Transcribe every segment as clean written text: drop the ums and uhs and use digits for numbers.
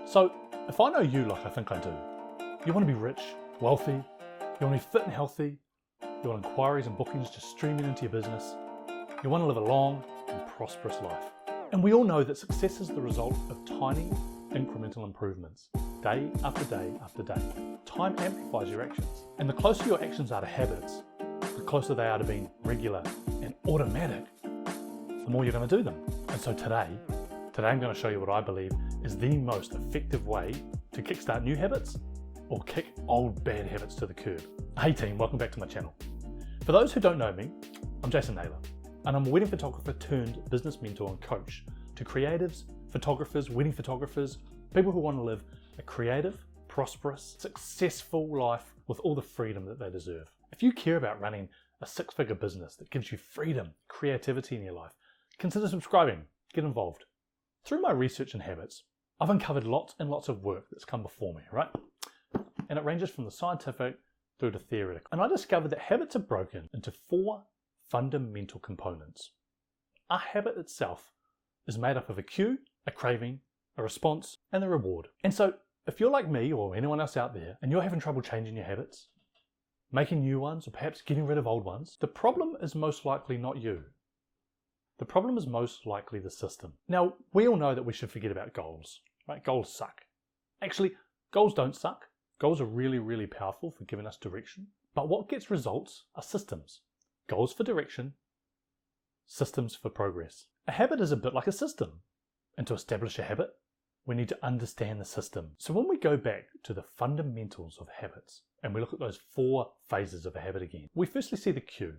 So, if I know you like I think I do, you want to be rich, wealthy, you want to be fit and healthy, you want inquiries and bookings just streaming into your business, you want to live a long and prosperous life. And we all know that success is the result of tiny, incremental improvements, day after day after day. Time amplifies your actions. And the closer your actions are to habits, the closer they are to being regular and automatic, the more you're going to do them. And so today I'm going to show you what I believe is the most effective way to kickstart new habits or kick old bad habits to the curb. Hey team, welcome back to my channel. For those who don't know me, I'm Jason Naylor, and I'm a wedding photographer turned business mentor and coach to creatives, photographers, wedding photographers, people who want to live a creative, prosperous, successful life with all the freedom that they deserve. If you care about running a six-figure business that gives you freedom, creativity in your life, consider subscribing, get involved. Through my research and habits, I've uncovered lots and lots of work that's come before me, right? And it ranges from the scientific through to theoretical. And I discovered that habits are broken into four fundamental components. A habit itself is made up of a cue, a craving, a response, and a reward. And so if you're like me or anyone else out there and you're having trouble changing your habits, making new ones, or perhaps getting rid of old ones, the problem is most likely not you. The problem is most likely the system. Now, we all know that we should forget about goals, right? Goals suck. Actually, goals don't suck. Goals are really, really powerful for giving us direction. But what gets results are systems. Goals for direction, systems for progress. A habit is a bit like a system. And to establish a habit, we need to understand the system. So when we go back to the fundamentals of habits, and we look at those four phases of a habit again, we firstly see the cue.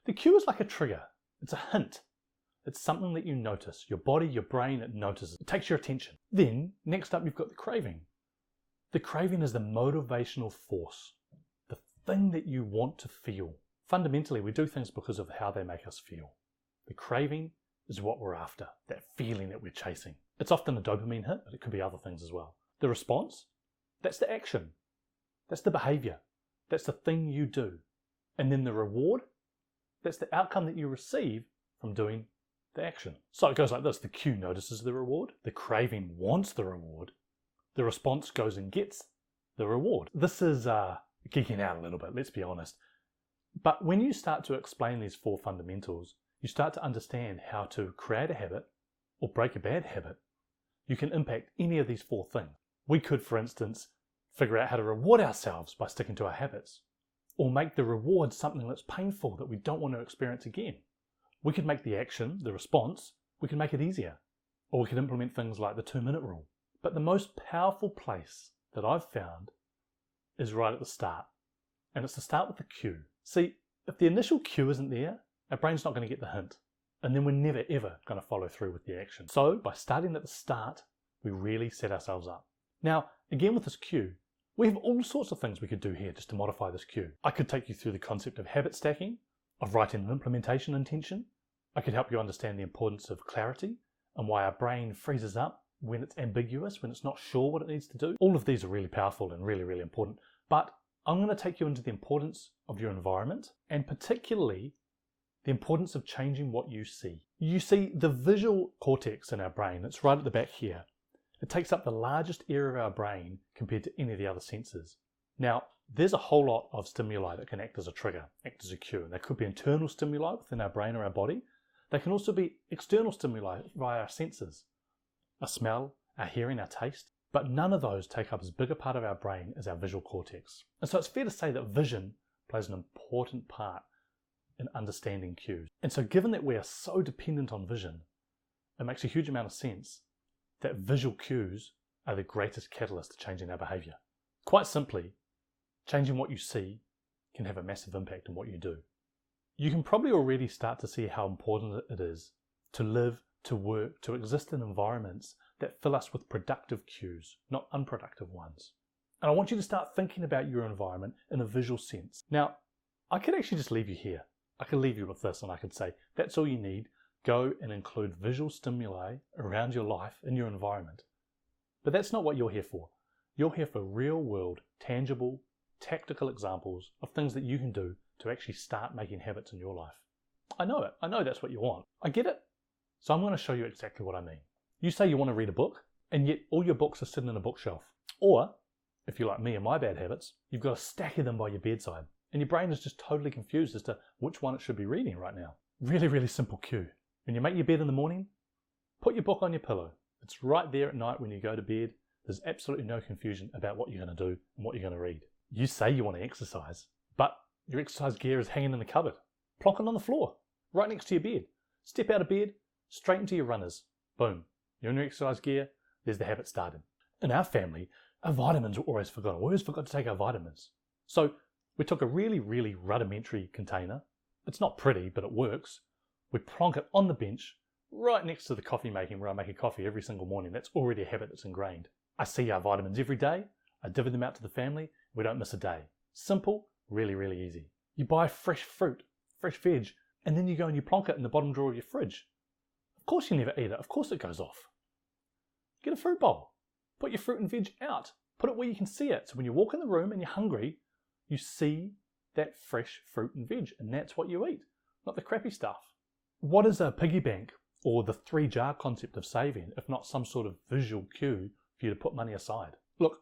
The cue is like a trigger. It's a hint. It's something that you notice. Your body, your brain, it notices. It takes your attention. Then, next up, you've got the craving. The craving is the motivational force, the thing that you want to feel. Fundamentally, we do things because of how they make us feel. The craving is what we're after, that feeling that we're chasing. It's often a dopamine hit, but it could be other things as well. The response, that's the action. That's the behavior. That's the thing you do. And then the reward, that's the outcome that you receive from doing the action. So it goes like this. The cue notices the reward. The craving wants the reward. The response goes and gets the reward. This is geeking out a little bit, let's be honest. But when you start to explain these four fundamentals, you start to understand how to create a habit or break a bad habit. You can impact any of these four things. We could, for instance, figure out how to reward ourselves by sticking to our habits, or make the reward something that's painful that we don't want to experience again. We could make the action, the response, we can make it easier. Or we could implement things like the 2-minute rule. But the most powerful place that I've found is right at the start. And it's to start with the cue. See, if the initial cue isn't there, our brain's not going to get the hint. And then we're never ever going to follow through with the action. So by starting at the start, we really set ourselves up. Now, again with this cue, we have all sorts of things we could do here just to modify this cue. I could take you through the concept of habit stacking, of writing an implementation intention. I could help you understand the importance of clarity and why our brain freezes up when it's ambiguous, when it's not sure what it needs to do. All of these are really powerful and really, really important. But I'm going to take you into the importance of your environment, and particularly the importance of changing what you see. You see, the visual cortex in our brain, it's right at the back here. It takes up the largest area of our brain compared to any of the other senses. Now, there's a whole lot of stimuli that can act as a trigger, act as a cue. They could be internal stimuli within our brain or our body. They can also be external stimuli via our senses, our smell, our hearing, our taste. But none of those take up as big a part of our brain as our visual cortex. And so it's fair to say that vision plays an important part in understanding cues. And so given that we are so dependent on vision, it makes a huge amount of sense that visual cues are the greatest catalyst to changing our behavior. Quite simply, changing what you see can have a massive impact on what you do. You can probably already start to see how important it is to live, to work, to exist in environments that fill us with productive cues, not unproductive ones. And I want you to start thinking about your environment in a visual sense. Now, I could actually just leave you here. I could leave you with this and I could say, that's all you need. Go and include visual stimuli around your life in your environment. But that's not what you're here for. You're here for real world, tangible, tactical examples of things that you can do to actually start making habits in your life. I know it. I know that's what you want. I get it. So I'm going to show you exactly what I mean. You say you want to read a book, and yet all your books are sitting in a bookshelf. Or, if you're like me and my bad habits, you've got a stack of them by your bedside, and your brain is just totally confused as to which one it should be reading right now. Really, really simple cue. When you make your bed in the morning, put your book on your pillow. It's right there at night when you go to bed. There's absolutely no confusion about what you're going to do and what you're going to read. You say you want to exercise, but your exercise gear is hanging in the cupboard. Plonk it on the floor, right next to your bed. Step out of bed, straight into your runners. Boom. You're in your exercise gear, there's the habit started. In our family, our vitamins were always forgotten. We always forgot to take our vitamins. So we took a really, really rudimentary container. It's not pretty, but it works. We plonk it on the bench, right next to the coffee making where I make a coffee every single morning. That's already a habit that's ingrained. I see our vitamins every day. I divvy them out to the family. We don't miss a day. Simple, really, really easy. You buy fresh fruit, fresh veg, and then you go and you plonk it in the bottom drawer of your fridge. Of course you never eat it. Of course it goes off. Get a fruit bowl. Put your fruit and veg out. Put it where you can see it. So when you walk in the room and you're hungry, you see that fresh fruit and veg, and that's what you eat, not the crappy stuff. What is a piggy bank or the 3-jar concept of saving, if not some sort of visual cue for you to put money aside? Look,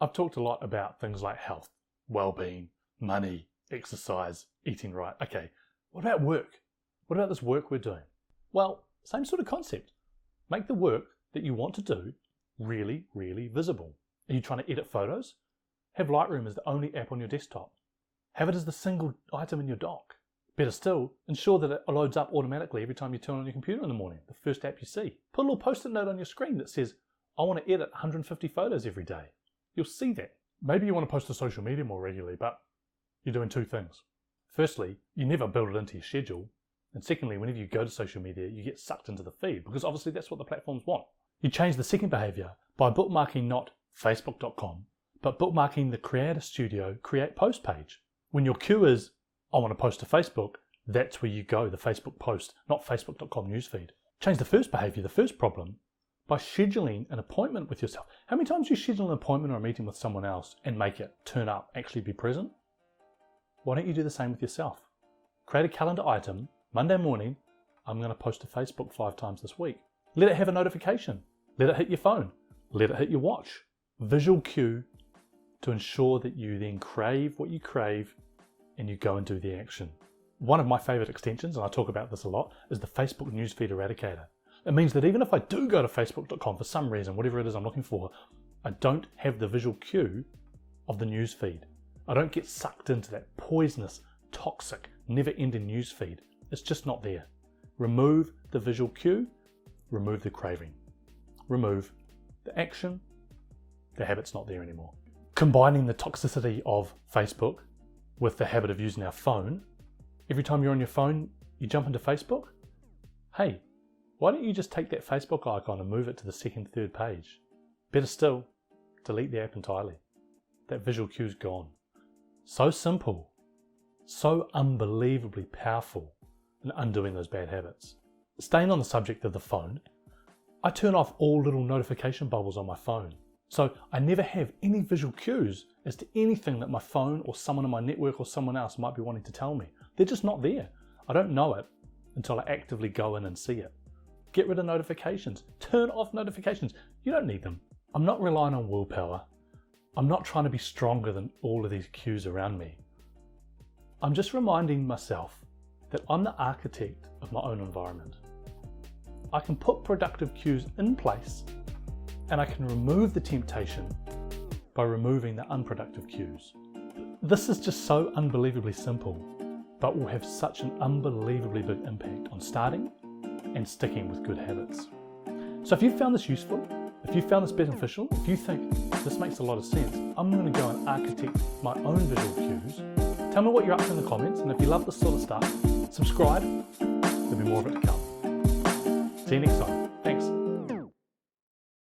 I've talked a lot about things like health, well-being, money, exercise, eating right. Okay, what about work? What about this work we're doing? Well, same sort of concept. Make the work that you want to do really, really visible. Are you trying to edit photos? Have Lightroom as the only app on your desktop. Have it as the single item in your dock. Better still, ensure that it loads up automatically every time you turn on your computer in the morning, the first app you see. Put a little post-it note on your screen that says, I want to edit 150 photos every day. You'll see that. Maybe you want to post to social media more regularly, but you're doing 2 things. Firstly, you never build it into your schedule. And secondly, whenever you go to social media, you get sucked into the feed, because obviously that's what the platforms want. You change the second behavior by bookmarking not facebook.com, but bookmarking the Creator Studio Create Post page. When your cue is, I want to post to Facebook, that's where you go, the Facebook post, not facebook.com newsfeed. Change the first behavior, the first problem, by scheduling an appointment with yourself. How many times do you schedule an appointment or a meeting with someone else and make it turn up, actually be present? Why don't you do the same with yourself? Create a calendar item, Monday morning, I'm going to post to Facebook 5 times this week. Let it have a notification. Let it hit your phone. Let it hit your watch. Visual cue to ensure that you then crave what you crave and you go and do the action. One of my favorite extensions, and I talk about this a lot, is the Facebook Newsfeed Eradicator. It means that even if I do go to facebook.com for some reason, whatever it is I'm looking for, I don't have the visual cue of the newsfeed. I don't get sucked into that poisonous, toxic, never-ending newsfeed. It's just not there. Remove the visual cue, remove the craving. Remove the action, the habit's not there anymore. Combining the toxicity of Facebook with the habit of using our phone, every time you're on your phone, you jump into Facebook. Hey, why don't you just take that Facebook icon and move it to the 2nd, 3rd page? Better still, delete the app entirely. That visual cue's gone. So simple, so unbelievably powerful in undoing those bad habits. Staying on the subject of the phone, I turn off all little notification bubbles on my phone. So I never have any visual cues as to anything that my phone or someone in my network or someone else might be wanting to tell me. They're just not there. I don't know it until I actively go in and see it. Get rid of notifications. Turn off notifications. You don't need them. I'm not relying on willpower. I'm not trying to be stronger than all of these cues around me. I'm just reminding myself that I'm the architect of my own environment. I can put productive cues in place, and I can remove the temptation by removing the unproductive cues. This is just so unbelievably simple, but will have such an unbelievably big impact on starting and sticking with good habits. So if you found this useful, if you found this beneficial, if you think this makes a lot of sense, I'm going to go and architect my own visual cues. Tell me what you're up to in the comments, and if you love this sort of stuff, subscribe. There'll be more of it to come. See you next time. Thanks.